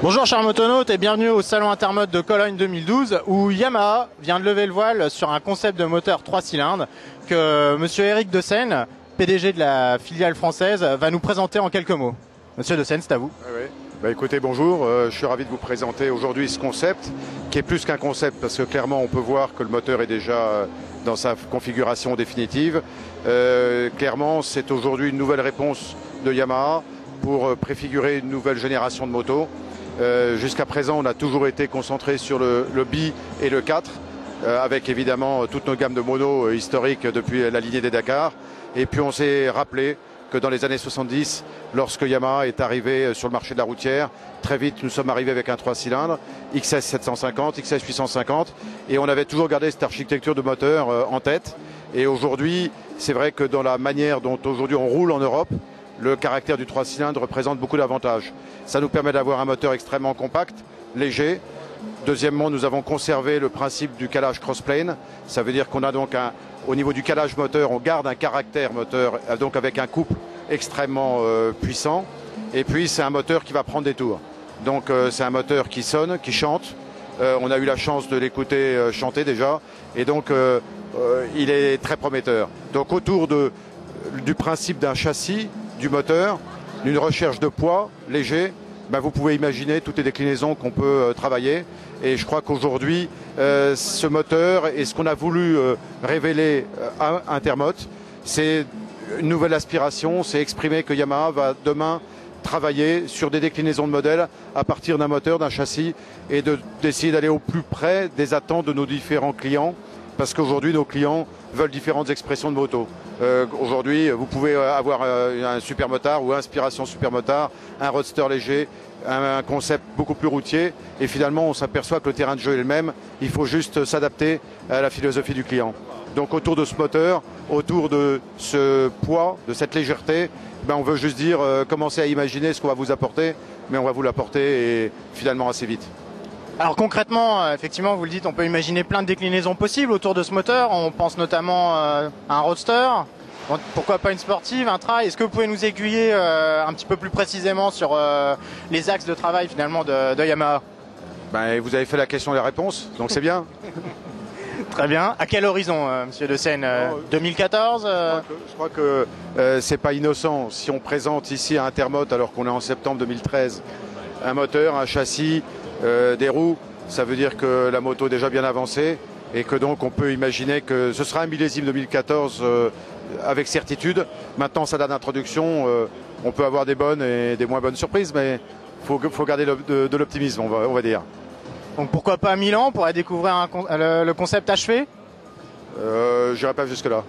Bonjour chers motonautes et bienvenue au Salon Intermode de Cologne 2012 où Yamaha vient de lever le voile sur un concept de moteur 3 cylindres que monsieur Éric Deseine, PDG de la filiale française, va nous présenter en quelques mots. Monsieur Deseine, c'est à vous. Oui. Écoutez, bonjour, je suis ravi de vous présenter aujourd'hui ce concept qui est plus qu'un concept parce que clairement on peut voir que le moteur est déjà dans sa configuration définitive. Clairement c'est aujourd'hui une nouvelle réponse de Yamaha pour préfigurer une nouvelle génération de motos. Jusqu'à présent, on a toujours été concentré sur le B et le 4, avec évidemment toutes nos gammes de monos historiques depuis la lignée des Dakar. Et puis on s'est rappelé que dans les années 70, lorsque Yamaha est arrivé sur le marché de la routière, très vite nous sommes arrivés avec un 3 cylindres, XS 750, XS 850, et on avait toujours gardé cette architecture de moteur en tête. Et aujourd'hui, c'est vrai que dans la manière dont aujourd'hui on roule en Europe, le caractère du 3 cylindres représente beaucoup d'avantages. Ça nous permet d'avoir un moteur extrêmement compact, léger. Deuxièmement, nous avons conservé le principe du calage crossplane. Ça veut dire qu'on a donc au niveau du calage moteur, on garde un caractère moteur, donc avec un couple extrêmement puissant. Et puis c'est un moteur qui va prendre des tours. Donc c'est un moteur qui sonne, qui chante. On a eu la chance de l'écouter chanter déjà. Et donc il est très prometteur. Donc autour du principe d'un châssis, du moteur, d'une recherche de poids léger, vous pouvez imaginer toutes les déclinaisons qu'on peut travailler. Et je crois qu'aujourd'hui, ce moteur et ce qu'on a voulu révéler à Intermot, c'est une nouvelle aspiration, c'est exprimer que Yamaha va demain travailler sur des déclinaisons de modèles à partir d'un moteur, d'un châssis, et d'essayer d'aller au plus près des attentes de nos différents clients. Parce qu'aujourd'hui, nos clients veulent différentes expressions de moto. Aujourd'hui, vous pouvez avoir un supermotard ou inspiration supermotard, un roadster léger, un concept beaucoup plus routier. Et finalement, on s'aperçoit que le terrain de jeu est le même. Il faut juste s'adapter à la philosophie du client. Donc autour de ce moteur, autour de ce poids, de cette légèreté, on veut juste dire, commencez à imaginer ce qu'on va vous apporter, mais on va vous l'apporter et finalement assez vite. Alors concrètement, effectivement, vous le dites, on peut imaginer plein de déclinaisons possibles autour de ce moteur. On pense notamment à un roadster, pourquoi pas une sportive, un trail. Est-ce que vous pouvez nous aiguiller un petit peu plus précisément sur les axes de travail finalement de Yamaha? Vous avez fait la question et la réponse, donc c'est bien. Très bien. À quel horizon, monsieur Deseine? 2014 Je crois que c'est pas innocent si on présente ici à Intermot, alors qu'on est en septembre 2013, un moteur, un châssis, des roues, ça veut dire que la moto est déjà bien avancée et que donc on peut imaginer que ce sera un millésime 2014 avec certitude. Maintenant, ça date d'introduction, on peut avoir des bonnes et des moins bonnes surprises, mais il faut garder de l'optimisme, on va dire. Donc pourquoi pas Milan, on pourrait découvrir le concept achevé? J'irai pas jusque là.